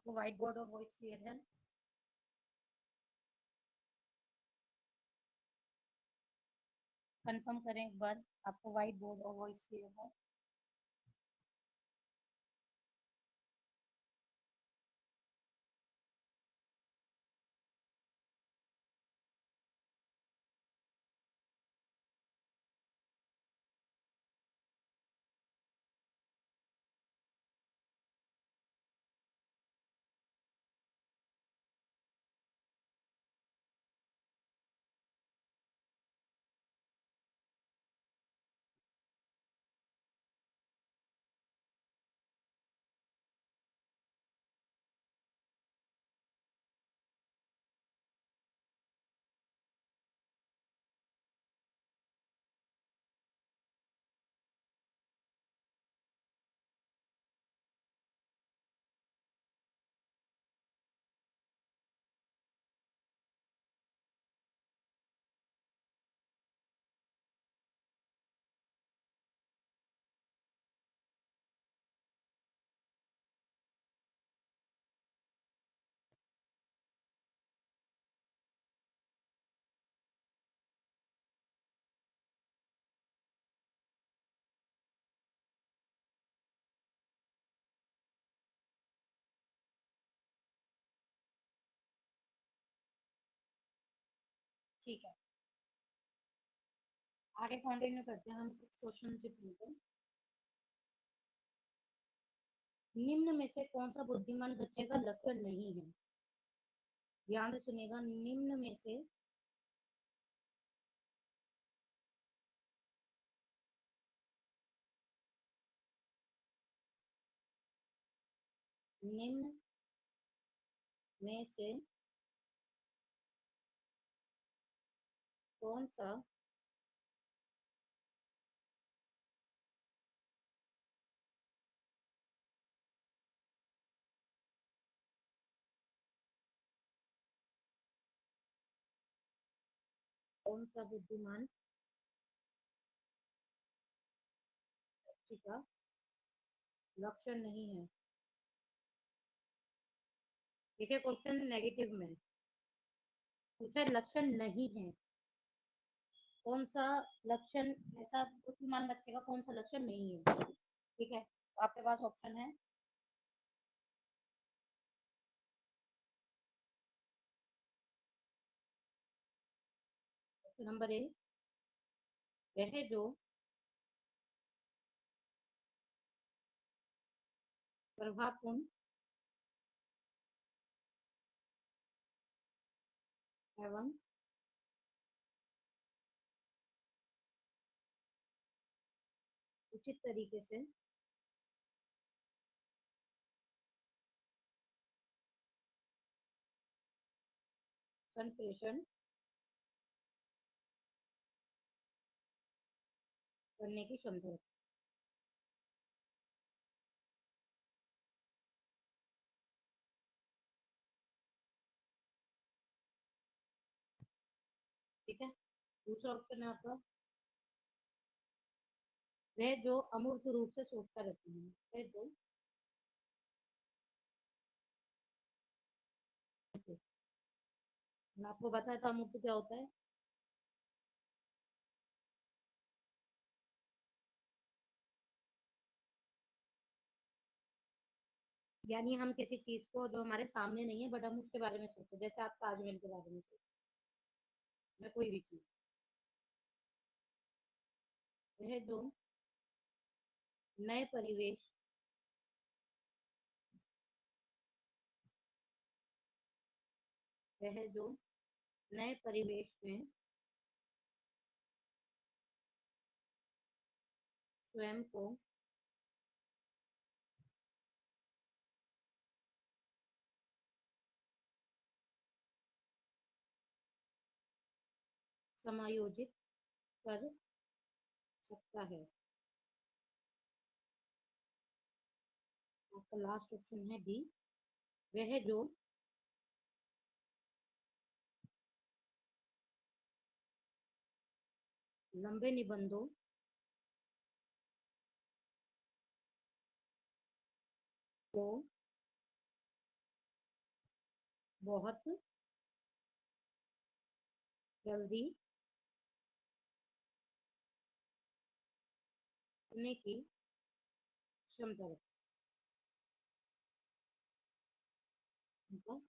आपको white board और voice clear है? कंफर्म करें एक बार, आपको व्हाइट बोर्ड और वॉइस क्लियर है? ठीक है, आगे कंटिन्यू करते हैं हम कुछ क्वेश्चन से पूछते हैं। निम्न में से कौन सा बुद्धिमान बच्चे का लक्षण नहीं है? ध्यान से सुनिएगा, निम्न में से निम्न में से कौन सा कौन सा बुद्धिमान बच्चे का लक्षण नहीं है? देखिए, क्वेश्चन नेगेटिव में पूछा, लक्षण नहीं है। कौन सा लक्षण, ऐसा बुद्धिमान बच्चे का कौन सा लक्षण नहीं है? ठीक है, तो आपके पास ऑप्शन है। ऑप्शन नंबर ए, वह जो प्रभावपूर्ण एवं उचित तरीके से संप्रेषण करने की क्षमता है। ठीक है, दूसरा ऑप्शन है आपका, वह जो अमूर्त रूप से सोचता रहता है। वह जो, मैं आपको बताया था अमूर्त क्या होता है। यानी हम किसी चीज को जो हमारे सामने नहीं है बट हम उसके बारे में सोचते, जैसे आप ताजमहल के बारे में सोचते, या कोई भी चीज। वह जो नए परिवेश वह जो नए परिवेश में स्वयं को समायोजित कर सकता है। आपका लास्ट ऑप्शन है डी, वह जो लंबे निबंधों को बहुत जल्दी करने की क्षमता रखते हैं। मतलब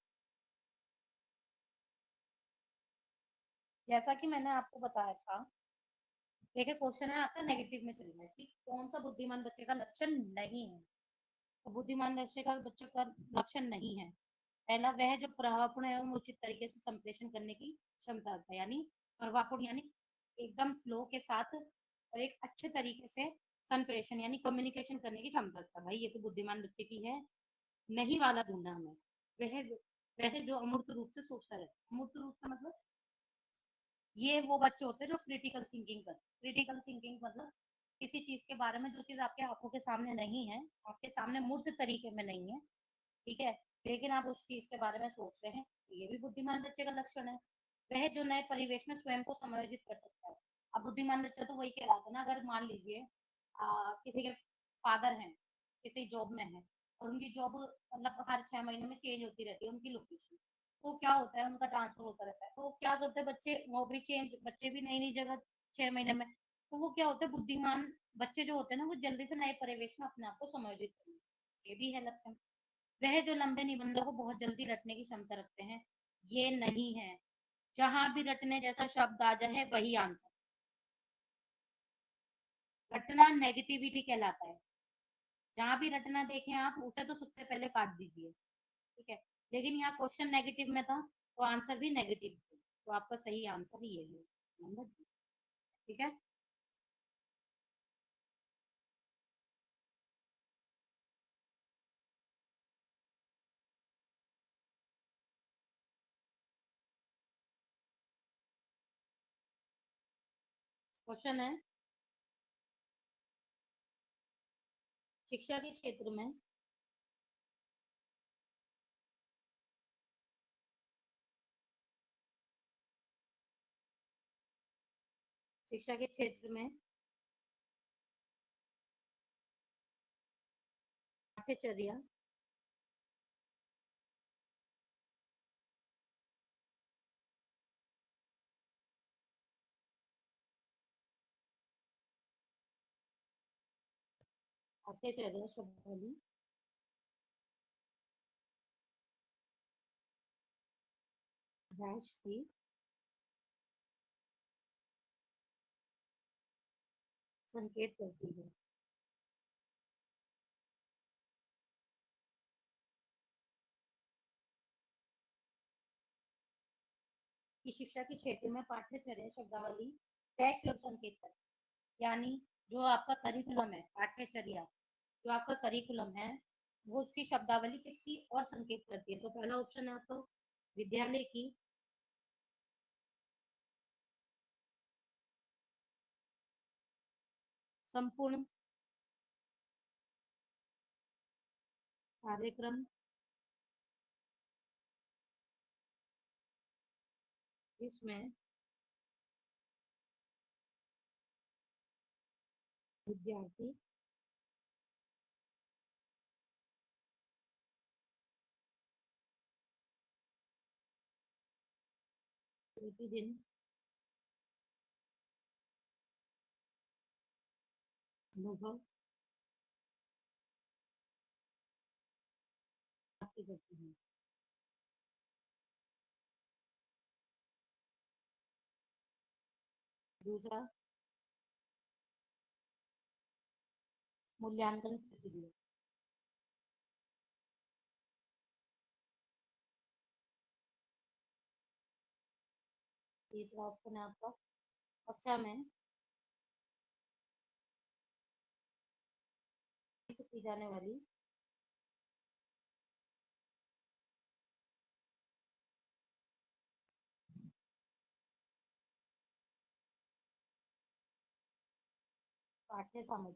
जैसा कि मैंने आपको बताया था, देखिए क्वेश्चन है आपका नेगेटिव में चल रहा है कि कौन सा बुद्धिमान बच्चे का लक्षण नहीं है। तो बुद्धिमान बच्चे का लक्षण नहीं है। पहला, वह जो प्रभावपूर्ण एवं उचित तरीके से संप्रेषण करने की क्षमता रखता है, यानी प्रभावपूर्ण यानी एकदम फ्लो के साथ और एक अच्छे तरीके से संप्रेषण यानी कम्युनिकेशन करने की क्षमता रखता है। भाई ये तो बुद्धिमान बच्चे की है, नहीं वाला ढूंढना हमें। वह वह जो अमूर्त रूप से सोचता रहता है, अमूर्त रूप से मतलब ये वो बच्चे होते हैं जो क्रिटिकल थिंकिंग करते हैं। क्रिटिकल थिंकिंग मतलब किसी चीज के बारे में जो चीज आपके आंखों के सामने नहीं है, आपके सामने मूर्त तरीके में नहीं है, ठीक है, लेकिन आप उस चीज के बारे में सोच रहे हैं, ये भी बुद्धिमान बच्चे का लक्षण है। वह जो नए परिवेश में स्वयं को समायोजित कर सकता है। अब बुद्धिमान बच्चा तो वही कहलाता है ना, अगर मान लीजिए किसी के फादर हैं, किसी जॉब में है, और उनकी जॉब मतलब हर 6 महीने में चेंज होती रहती है उनकी लोकेशन, तो क्या होता है उनका ट्रांसफर होता रहता है, तो क्या करते हैं बच्चे, वो भी चेंज, बच्चे भी नई नई जगह 6 महीने में, तो वो क्या होता है बुद्धिमान बच्चे जो होते हैं ना, वो जल्दी से नए परिवेश में अपने आप को समायोजित करते, ये भी है लक्षण। वह जो लंबे निबंधों को बहुत जल्दी रटने की क्षमता रखते हैं, ये नहीं है। जहां भी रटने जैसा शब्द आ जाए वही आंसर। रटना नेगेटिविटी कहलाता है। जहां भी रटना देखें आप, उसे तो सबसे पहले काट दीजिए, ठीक है। लेकिन यहाँ क्वेश्चन नेगेटिव में था, तो आंसर भी नेगेटिव था, तो आपका सही आंसर ही यही है, नंबर डी, ठीक है। क्वेश्चन है, शिक्षा के क्षेत्र में शिक्षा के क्षेत्र में पाठ्यचर्या पाठ्यचर्या शब्दावली डैश की संकेत करती है। कि शिक्षा के क्षेत्र में पाठ्यचर्या शब्दावली डैश की ओर संकेत करती है, यानी जो आपका करिकुलम है, पाठ्यचर्या जो आपका करिकुलम है, वो उसकी शब्दावली किसकी और संकेत करती है। तो पहला ऑप्शन है आपका विद्यालय की संपूर्ण कार्यक्रम, जिसमें विद्यार्थी प्रतिदिन अनुभव प्राप्त करते हैं। दूसरा, मूल्यांकन प्रक्रिया। तीसरा ऑप्शन है आपका कक्षा में की जाने वाली पाठ्य सामग्री।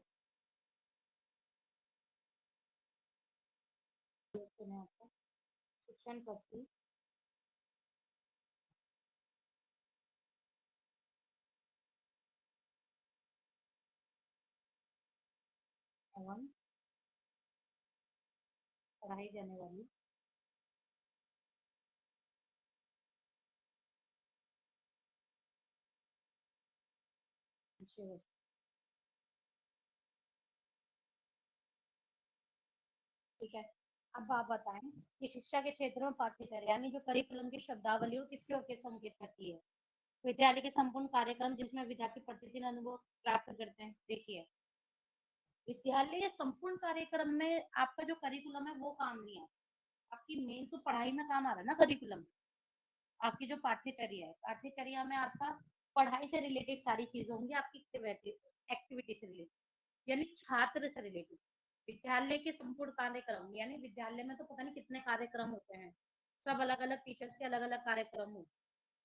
ऑप्शन है आपका शिक्षण पद्धति एवं पढ़ाई जाने वाली विषय वस्तु। ठीक है। अब आप बताएं कि शिक्षा के क्षेत्र में पाठ्यचर्या यानी जो करिकुलम की शब्दावली हो किसके ओर संकेत करती है। विद्यालय के संपूर्ण कार्यक्रम जिसमें विद्यार्थी प्रतिदिन अनुभव प्राप्त करते हैं। देखिए, विद्यालय के संपूर्ण कार्यक्रम में आपका जो करिकुलम है वो काम नहीं है। आपकी मेन तो पढ़ाई में काम आ रहा है ना करिकुलम। आपकी जो पाठ्यचर्या है, पाठ्यचर्या में आपका पढ़ाई से रिलेटेड सारी चीजें होंगी, आपकी एक्टिविटी से रिलेटेड यानी छात्र से रिलेटेड। विद्यालय के संपूर्ण कार्यक्रम यानी विद्यालय में तो पता नहीं कितने कार्यक्रम होते हैं, सब अलग अलग टीचर्स के अलग अलग कार्यक्रम हो।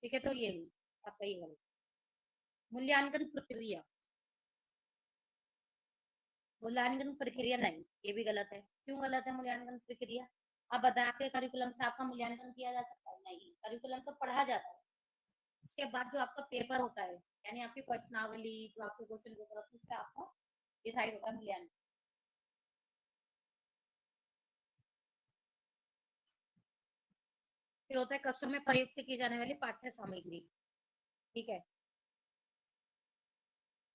ठीक है, तो ये नहीं, आपका ये गलत। मूल्यांकन प्रक्रिया, मूल्यांकन प्रक्रिया नहीं, ये भी गलत है। क्यों गलत है मूल्यांकन प्रक्रिया? आप बताएं, आपके करिकुलम से आपका मूल्यांकन किया जा सकता है? नहीं, करिकुलम तो पढ़ा जाता है। उसके बाद जो आपका पेपर होता है यानी आपकी प्रश्नावली, जो आपके क्वेश्चन पेपर होता है, उससे आपका डिसाइड होता है मूल्यांकन। फिर होता है कक्षा में प्रयुक्त की जाने वाली पाठ्य सामग्री। ठीक है,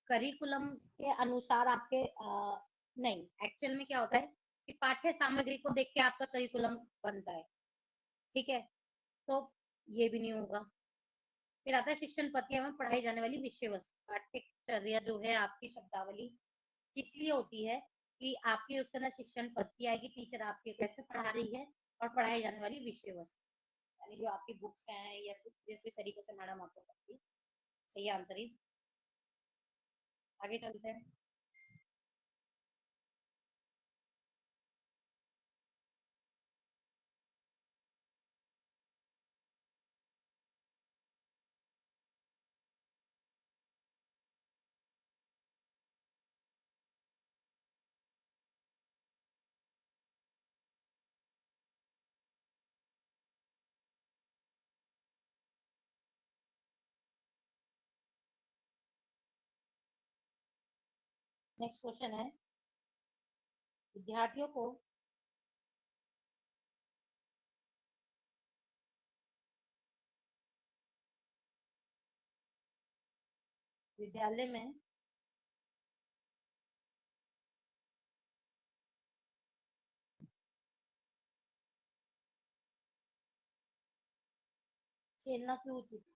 करिकुलम के अनुसार आपके नहीं, एक्चुअल में क्या होता है कि पाठ्य सामग्री को देख के आपका करिकुलम बनता है। ठीक है, तो ये भी नहीं होगा। फिर आता है शिक्षण पत्रिका में पढ़ाई जाने वाली विषय वस्तु। पाठ्यचर्या जो है आपकी शब्दावली इसलिए होती है कि आपकी उसके अंदर शिक्षण पद्धति आएगी, टीचर आपके कैसे पढ़ा रही है, और पढ़ाई जाने वाली विषय वस्तु यानी जो आपकी बुक्स हैं या जिस भी तरीके से मैडम आपको पढ़ती है। सही आंसर ही। आगे चलते हैं। नेक्स्ट क्वेश्चन है, विद्यार्थियों को विद्यालय में खेलना क्यों उचित है?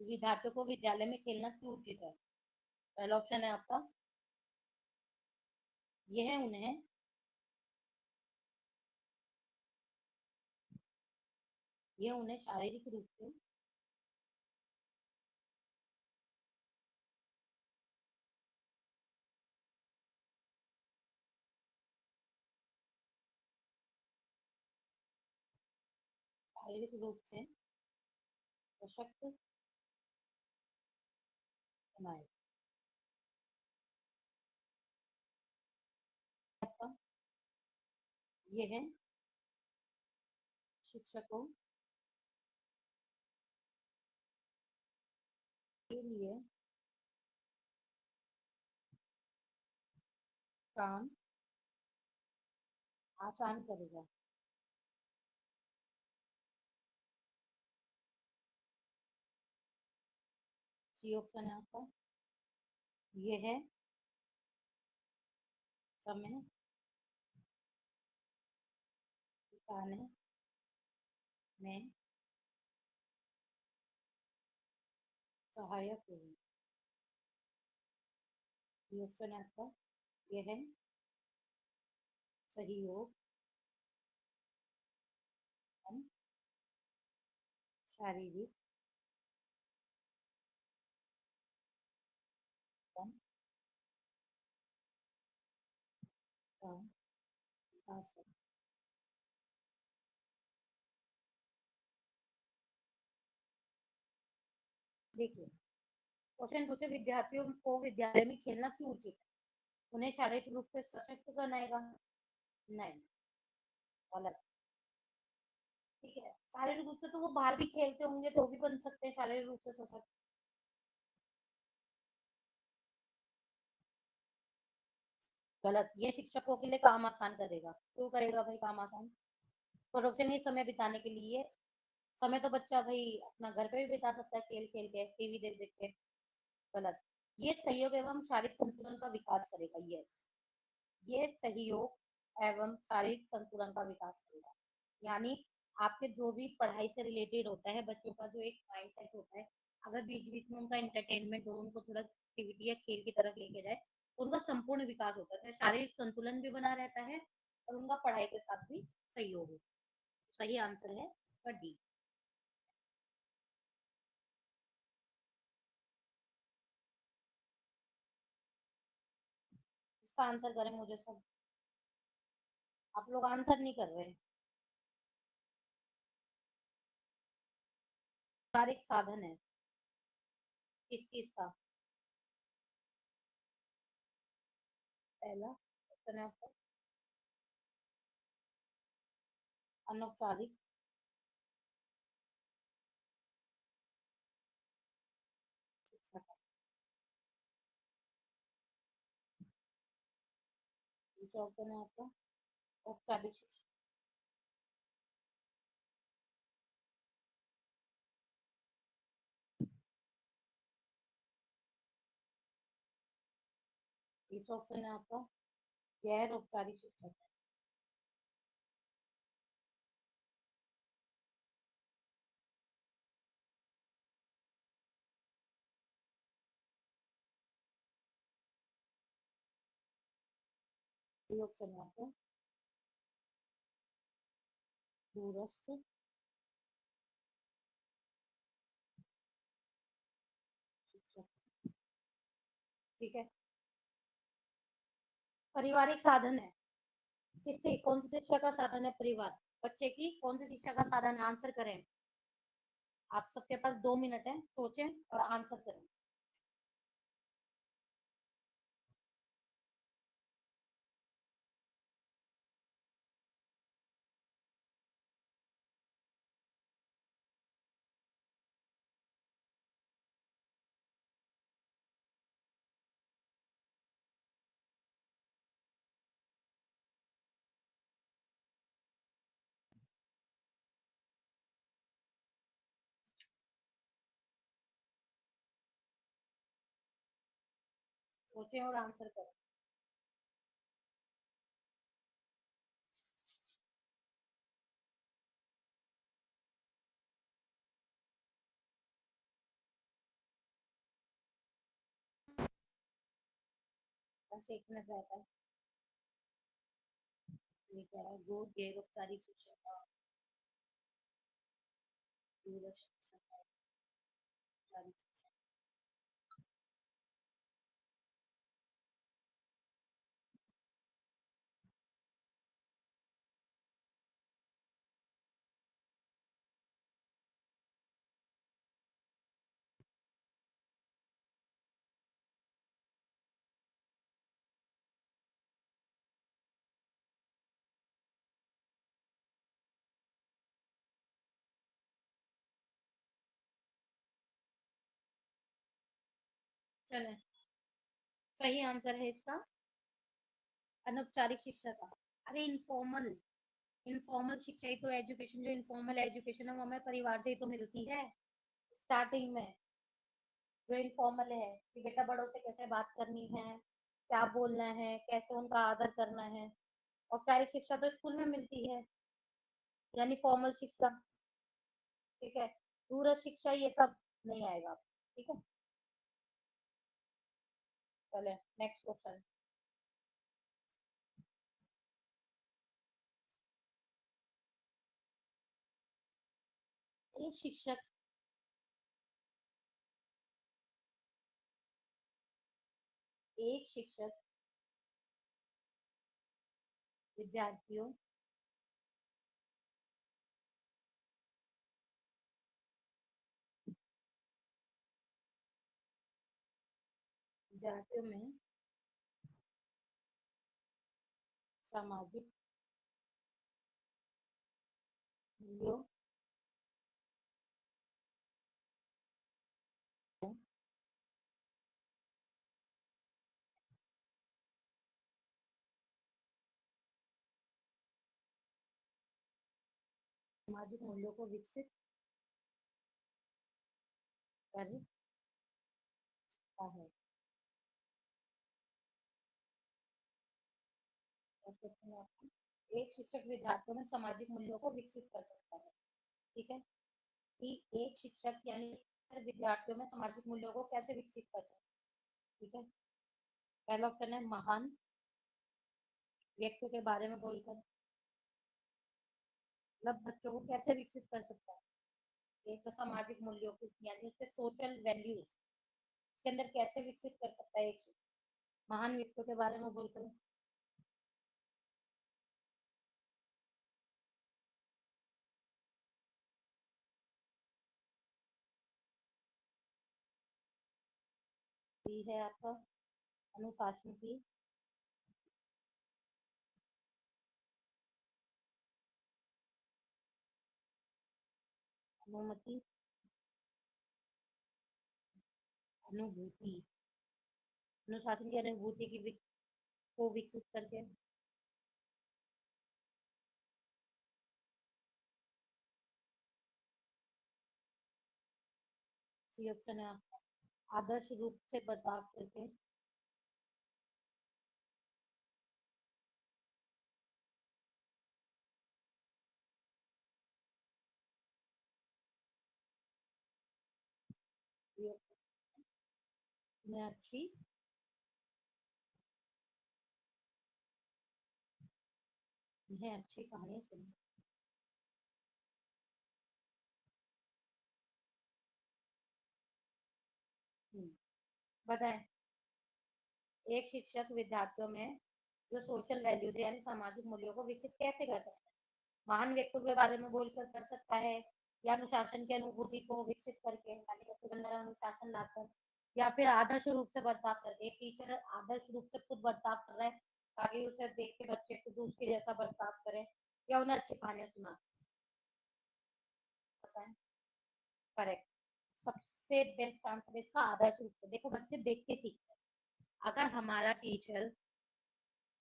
विद्यार्थियों को विद्यालय में खेलना क्यों उचित है? पहला ऑप्शन है आपका, यह उन्हें यह उन्हें शारीरिक रूप से शारीरिक रूप से सशक्त बनाए। आपका यह शिक्षकों के लिए काम आसान करेगा। सी ऑप्शन है आपका, यह समय बिताने में सहायक होगी। डी ऑप्शन है आपका, यह सहयोग एवं शारीरिक एवं का विकास करेगा। देखिए, क्वेश्चन पूछे विद्यार्थियों को विद्यालय में खेलना क्यों उचित है? उन्हें शारीरिक रूप से सशक्त बनाएगा? नहीं, गलत। ठीक है, शारीरिक रूप से तो वो बाहर भी खेलते होंगे तो भी बन सकते हैं शारीरिक रूप से सशक्त। गलत। ये शिक्षकों के लिए काम आसान करेगा। क्यों करेगा भाई काम आसान? प्रोफेशनली समय बिताने के लिए। समय तो बच्चा भाई अपना घर पे भी बिता सकता है, खेल खेल के, टीवी देख देख के। गलत। ये सहयोग एवं शारीरिक संतुलन का विकास करेगा। यस, ये सहयोग एवं शारीरिक संतुलन का विकास करेगा। यानी आपके जो भी पढ़ाई से रिलेटेड होता है, बच्चों का जो एक माइंड सेट होता है, अगर बीच बीच में उनका इंटरटेनमेंट हो, उनको थोड़ा एक्टिविटी या खेल की तरफ लेके जाए, तो उनका संपूर्ण विकास होता है, शारीरिक संतुलन भी बना रहता है और उनका पढ़ाई के साथ भी सहयोग हो। सही आंसर है डी। इसका आंसर करें मुझे सब? आप लोग आंसर नहीं कर रहे। शारीरिक साधन है। किस चीज का? पहला क्वेश्चन है आपका। अनौपचारिक शिक्षा का। दूसरा ऑप्शन है आपका औपचारिक शिक्षा। तीसरा ऑप्शन है आपका गैर औपचारिक शिक्षा। ये ऑप्शन है आपका दूरस्थ शिक्षा। ठीक है। पारिवारिक साधन है। किसकी कौन सी शिक्षा का साधन है? परिवार। बच्चे की कौन सी शिक्षा का साधन है? आंसर करें। आप सबके पास 2 मिनट है, सोचें और आंसर करें। सोचें और आंसर करें। बस 1 मिनट रहता है। ये क्या है? दो गैर औपचारिक शिक्षा का, दूरस्थ शिक्षा का, औपचारिक शिक्षा। चले, सही आंसर है इसका अनौपचारिक शिक्षा का। अरे इनफॉर्मल। इनफॉर्मल शिक्षा ही तो एजुकेशन, जो इनफॉर्मल एजुकेशन है वो हमें परिवार से ही तो मिलती है स्टार्टिंग में। जो इनफॉर्मल है कि बेटा बड़ों से कैसे बात करनी है, क्या बोलना है, कैसे उनका आदर करना है। औपचारिक शिक्षा तो स्कूल में मिलती है, यानी फॉर्मल शिक्षा। ठीक है। दूरस्थ शिक्षा ये सब नहीं आएगा। ठीक है। चले नेक्स्ट क्वेश्चन। एक शिक्षक एक शिक्षक विद्यार्थियों विद्यार्थियों में सामाजिक मूल्यों सामाजिक मूल्यों को विकसित करता है। एक शिक्षक विद्यार्थियों में सामाजिक मूल्यों को विकसित कर सकता है। ठीक है, कि एक शिक्षक यानी विद्यार्थियों में सामाजिक मूल्यों को कैसे विकसित कर सकता है। ठीक है, पहला ऑप्शन है महान व्यक्तियों के बारे में बोलकर, मतलब बच्चों को कैसे विकसित कर सकता है। एक सामाजिक मूल्यों को यानी उसके सोशल वैल्यूज के अंदर कैसे विकसित कर सकता है एक महान व्यक्तियों के बारे में बोलकर। है आपका अनुशासन की अनुमति अनुभूति अनुशासन की अनुभूति की को विकसित करके। सी ऑप्शन है आपका आदर्श रूप से बर्ताव करके। मैं अच्छी है अच्छी कहानी सुनी। बताएं, एक शिक्षक विद्यार्थियों में जो सोशल वैल्यूज यानी सामाजिक मूल्यों को विकसित कैसे कर सकता है। महान व्यक्तियों के बारे में बोलकर कर सकता है, या अनुशासन की अनुभूति को विकसित करके यानी बच्चों के अंदर अनुशासन लाकर, या फिर आदर्श रूप से बर्ताव करके। एक टीचर आदर्श रूप से खुद बर्ताव कर रहा है ताकि उसे देख के बच्चे खुद उसके जैसा बर्ताव करें, या उन्हें अच्छी कहानियां सुना। बताएं, करेक्ट। सबसे बेस्ट आंसर इसका आदर्श रूप से। देखो बच्चे देख के सीखते हैं। अगर हमारा टीचर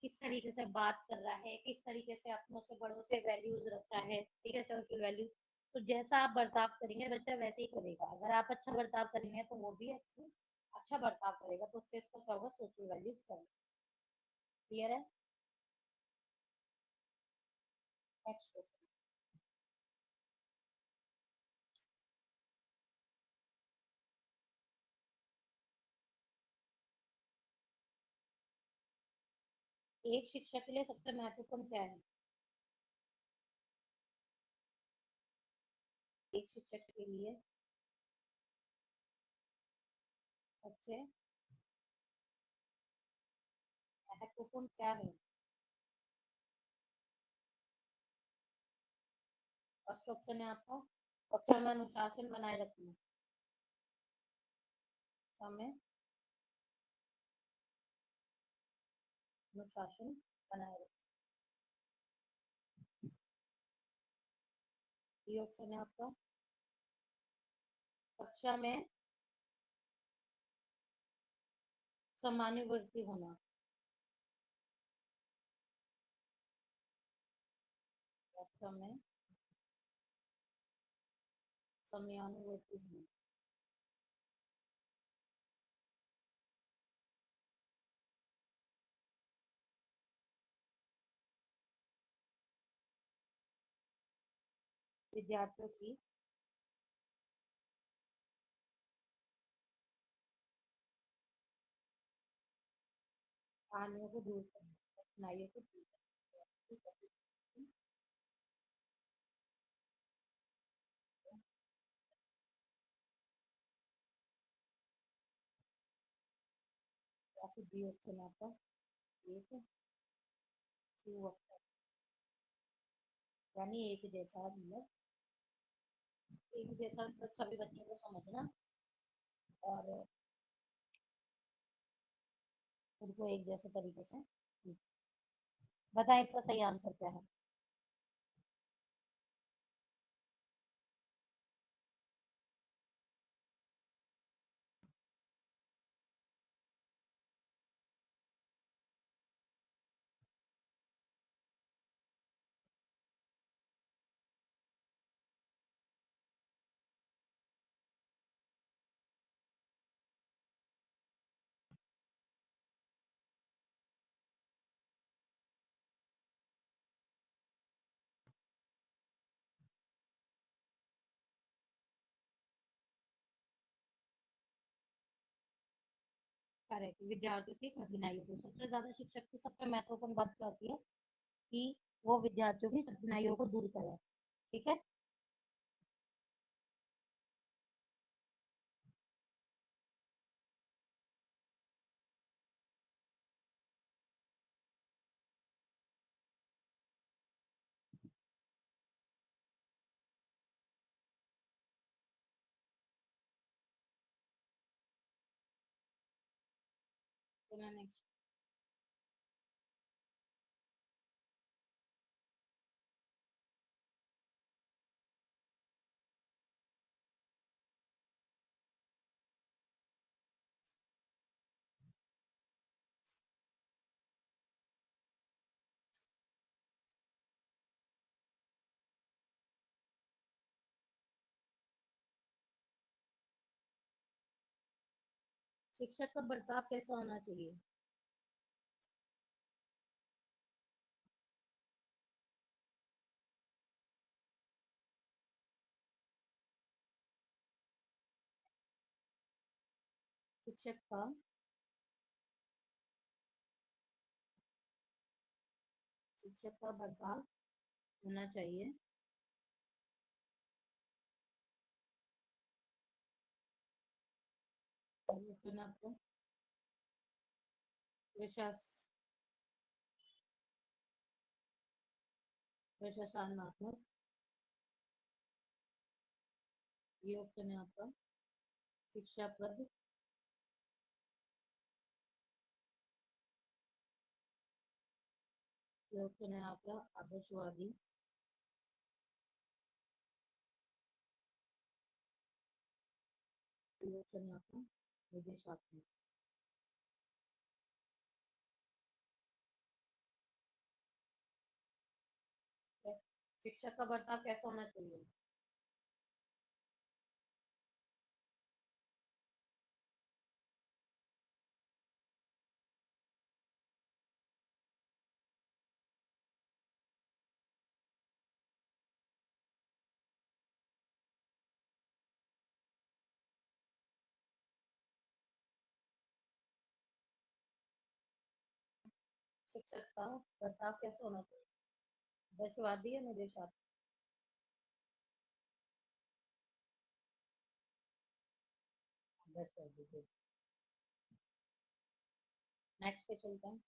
किस तरीके से बात कर रहा है, किस तरीके से अपनों से बड़ों से वैल्यूज रखता है, ठीक है, सोशल वैल्यूज, तो जैसा आप बर्ताव करेंगे बच्चा वैसे ही करेगा। अगर आप अच्छा बर्ताव करेंगे तो वो भी अच्छा बर्ताव करेगा, तो उससे इसको क्या होगा, सोशल वैल्यूज करेगा। क्लियर है। Next question. एक शिक्षक के लिए सबसे महत्वपूर्ण क्या है। एक शिक्षक के लिए सबसे महत्वपूर्ण क्या है। फर्स्ट ऑप्शन है आपका कक्षा में अनुशासन बनाए रखना। समय अनुशासन बनाए रखना। ये ऑप्शन है आपका कक्षा में समानुवर्ती होना। कक्षा में समयानुवर्ती होना। विद्यार्थियों की कहानियों को दूर करना, कठिनाइयों को दूर करना। या फिर बी ऑप्शन आपका एक टू ऑप्शन, यानी एक जैसा, मतलब एक जैसा सभी बच्चों को समझना। और उनको एक जैसे तरीके से। बताएं इसका सही आंसर क्या है। करेक्ट, विद्यार्थियों की कठिनाई को सबसे ज्यादा शिक्षक की सबसे महत्वपूर्ण बात क्या होती है कि वो विद्यार्थियों की कठिनाइयों को दूर करे। ठीक है। तो मैं नेक्स्ट। शिक्षक का बर्ताव कैसा होना चाहिए। शिक्षक का शिक्षक का बर्ताव होना चाहिए। ऑप्शन आपको विश्वास विश्वासात्मक, ये ऑप्शन है आपका शिक्षाप्रद, ये ऑप्शन है आपका आदर्शवादी, ये ऑप्शन है आपका विदेशात्मक। शिक्षक का बर्ताव कैसा होना चाहिए। शिक्षक का बर्ताव कैसा होना चाहिए, आदर्शवादी या निदेशात्मक। आदर्शवादी। नेक्स्ट पे चलते हैं।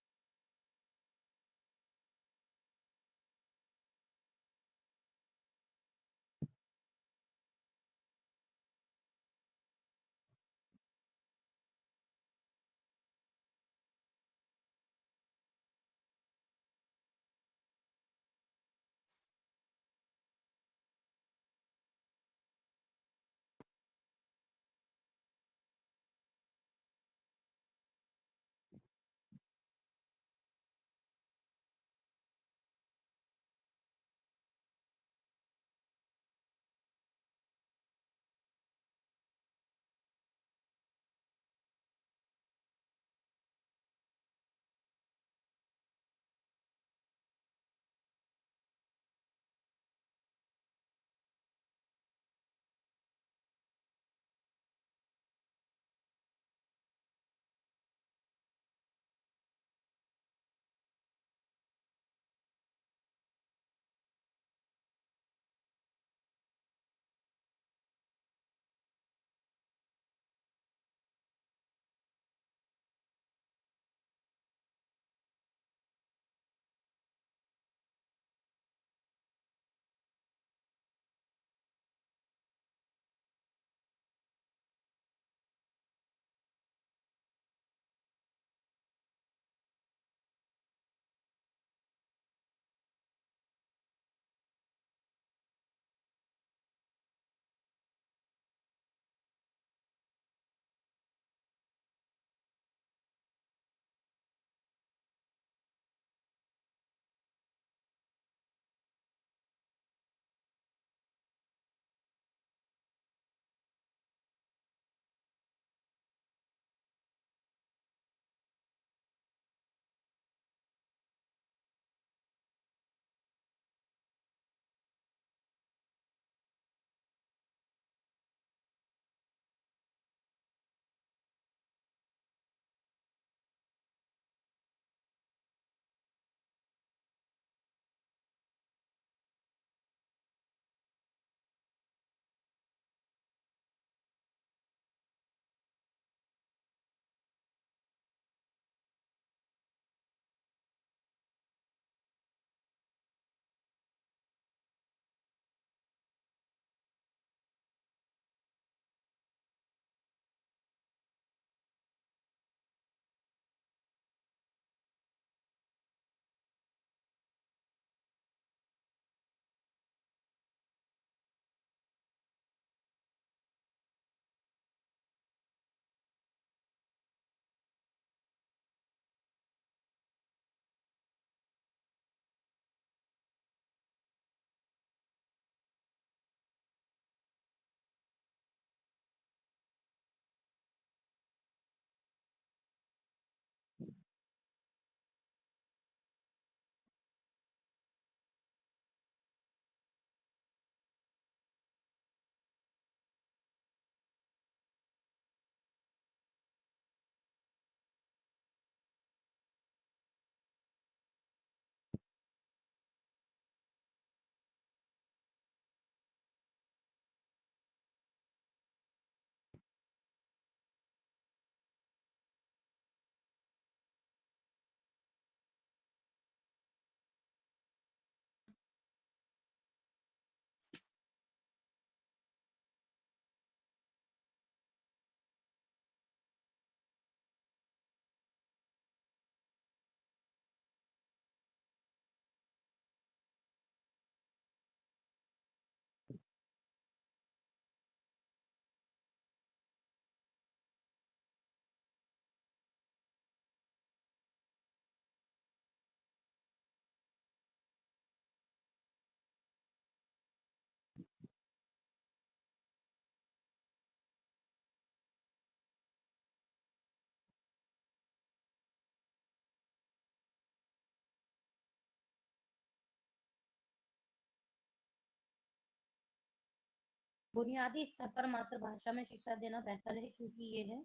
बुनियादी स्तर पर मातृभाषा में शिक्षा देना बेहतर है, क्योंकि ये है,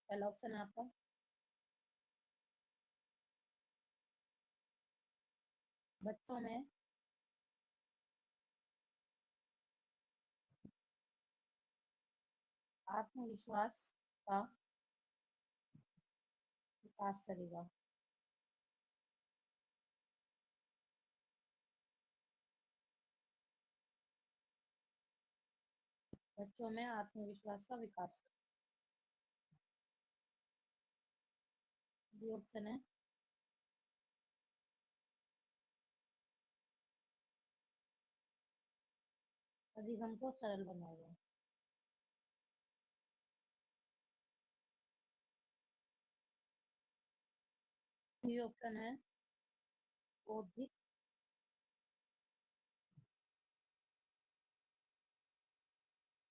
पहला ऑप्शन है आपका। बच्चों में आत्मविश्वास का विकास करेगा। बच्चों में आत्मविश्वास का विकास। बी ऑप्शन है। अधिगम को सरल बनाएगा। बी ऑप्शन है। बौद्धिक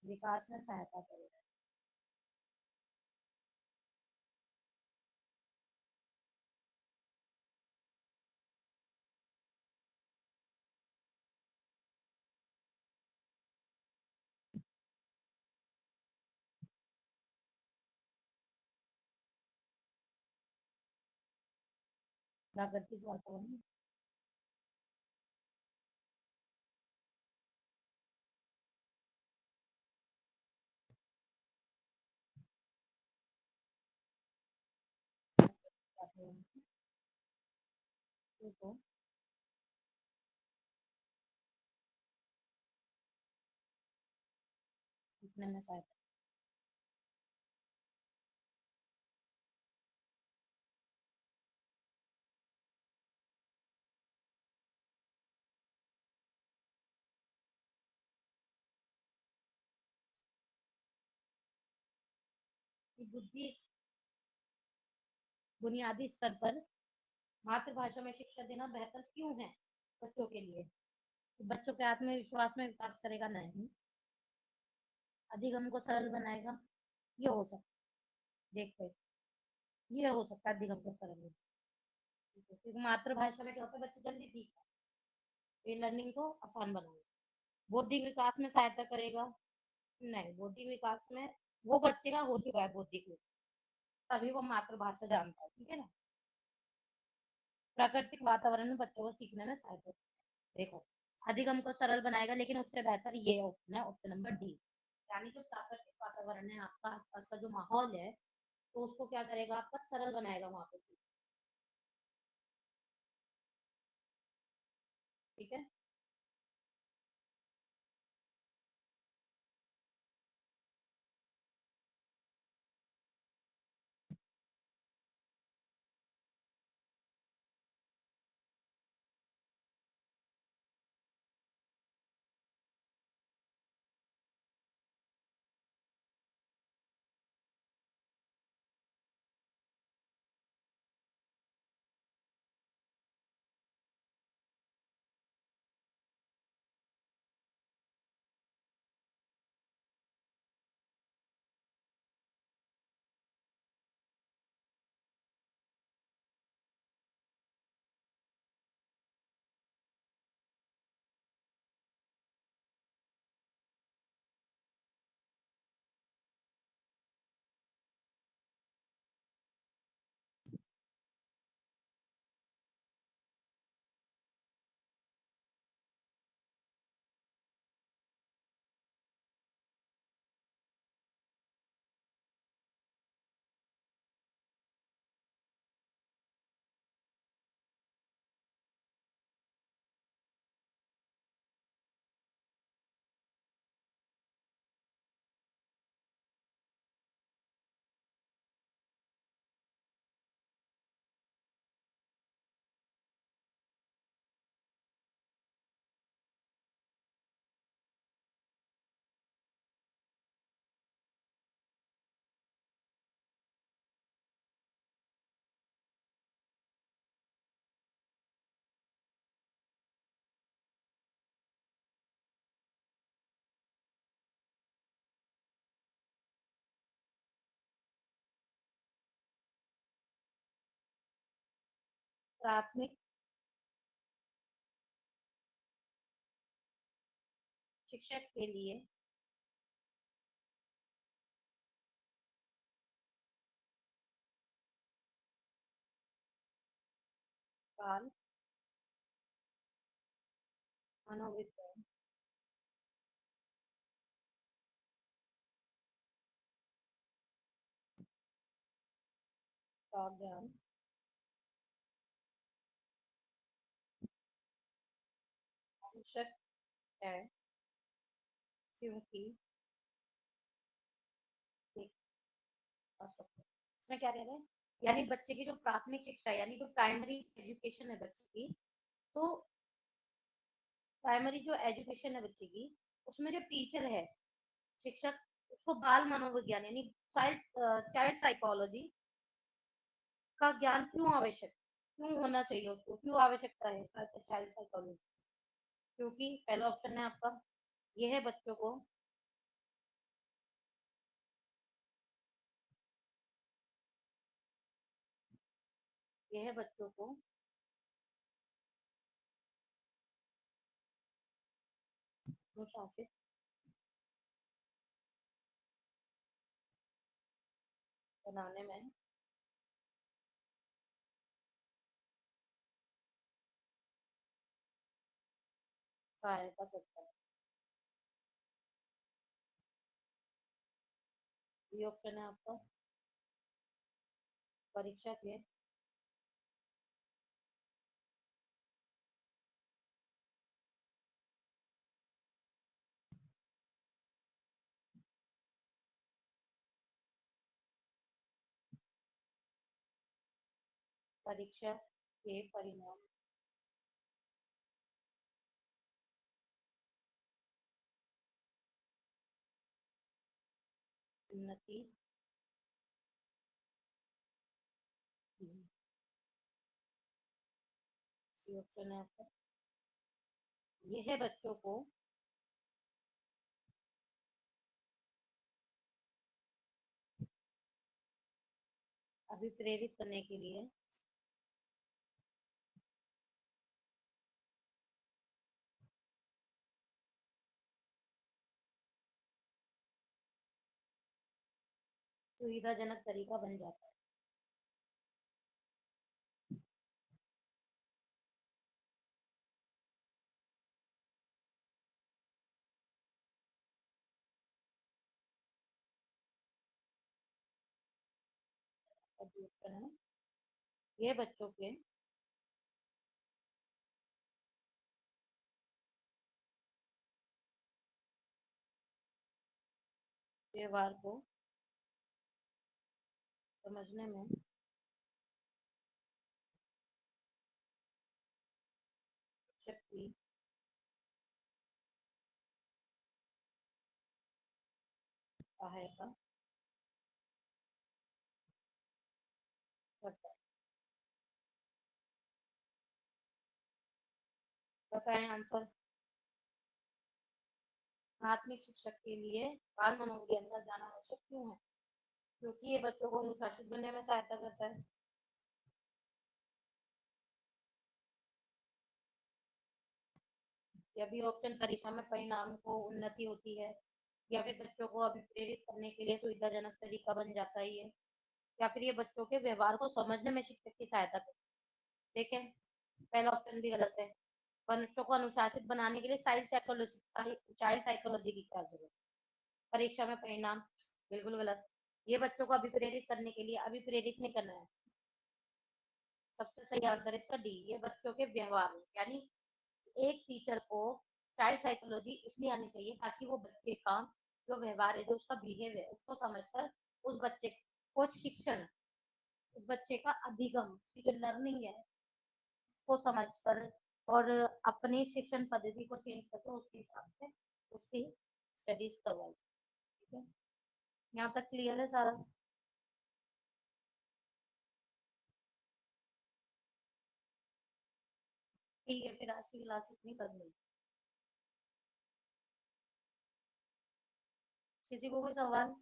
विकास में सहायता करेगा। प्राकृतिक वातावरण। वातावरण को सीखने में सहायता। बुद्धि बुनियादी स्तर पर मातृभाषा में शिक्षा देना बेहतर क्यों है बच्चों के लिए? तो बच्चों के आत्मविश्वास में विकास करेगा, नहीं। अधिगम को सरल बनाएगा, ये हो सकता है। देखते हैं, ये हो सकता है अधिगम को सरल बनाएगा। क्योंकि मातृभाषा में क्या होता है, बच्चे जल्दी सीखते हैं, ये लर्निंग को आसान बनाएगा। बौद्धिक विकास में सहायता करेगा, नहीं। बौद्धिक विकास में वो बच्चे का हो चुका है बौद्धिक विकास, तभी वो मातृभाषा जानता है, ठीक है ना। प्राकृतिक वातावरण में बच्चों को सीखने में सहायता। देखो, अधिगम को सरल बनाएगा, लेकिन उससे बेहतर ये ऑप्शन है, ऑप्शन नंबर डी। यानी जो प्राकृतिक वातावरण है, आपका आसपास का जो माहौल है, तो उसको क्या करेगा, आपका सरल बनाएगा वहां पे। ठीक है। प्राथमिक शिक्षक के लिए काल मनोविज्ञान का ज्ञान आवश्यक है, क्योंकि एक असत्य इसमें क्या कह रहे हैं, यानी बच्चे की जो प्राथमिक शिक्षा है, यानी जो प्राइमरी एजुकेशन है बच्चे की, तो प्राइमरी जो एजुकेशन है बच्चे की, उसमें जो टीचर है, शिक्षक, उसको बाल मनोविज्ञान यानी चाइल्ड साइकोलॉजी का ज्ञान क्यों आवश्यक, क्यों होना चाहिए, उसको क्यों आवश्यकता है चाइल्ड साइकोलॉजी, क्योंकि पहला ऑप्शन है आपका, यह बच्चों को यह बच्चों को अनुशासित बनाने में सहायता करता है। ये ऑप्शन है आपका, परीक्षा के परीक्षा के परिणाम उन्नति की। ये ऑप्शन है आपका, यह बच्चों को अभिप्रेरित करने के लिए सुविधाजनक तरीका बन जाता है। और जो ऑप्शन है, ये बच्चों के व्यवहार को समझने में शक्ति सहायता करता है। बताएं आंसर। प्राथमिक शिक्षक के लिए बाल मनोविज्ञान का ज्ञान आवश्यक क्यों है, क्योंकि ये बच्चों को अनुशासित बनने में सहायता करता है। या भी ऑप्शन, परीक्षा में परिणाम को उन्नति होती है, या फिर बच्चों को अभिप्रेरित करने के लिए सुविधाजनक तरीका बन जाता है ये, या फिर ये बच्चों के व्यवहार को समझने में शिक्षक की सहायता करता है। देखें, पहला ऑप्शन भी गलत है। बच्चों को अनुशासित बनाने के लिए चाइल्ड साइकोलॉजी की क्या जरूरत, परीक्षा में परिणाम, बिल्कुल गलत। ये बच्चों को अभिप्रेरित करने के लिए, अभिप्रेरित नहीं करना है। सबसे सही आंसर इसका डी, ये बच्चों के व्यवहार, यानी एक टीचर को चाइल्ड साइकोलॉजी इसलिए आनी चाहिए ताकि वो बच्चे का जो व्यवहार है, जो उसका बिहेव है, उसको समझकर उस बच्चे को शिक्षण, उस बच्चे का अधिगम, उसकी जो लर्निंग है, उसको समझकर और अपनी शिक्षण पद्धति को चेंज करके उसके हिसाब से उसकी स्टडीज करवाई। ठीक है, यहाँ तक क्लियर है सारा। ठीक है, फिर आज की क्लास इतनी कर ली। किसी को कोई सवाल?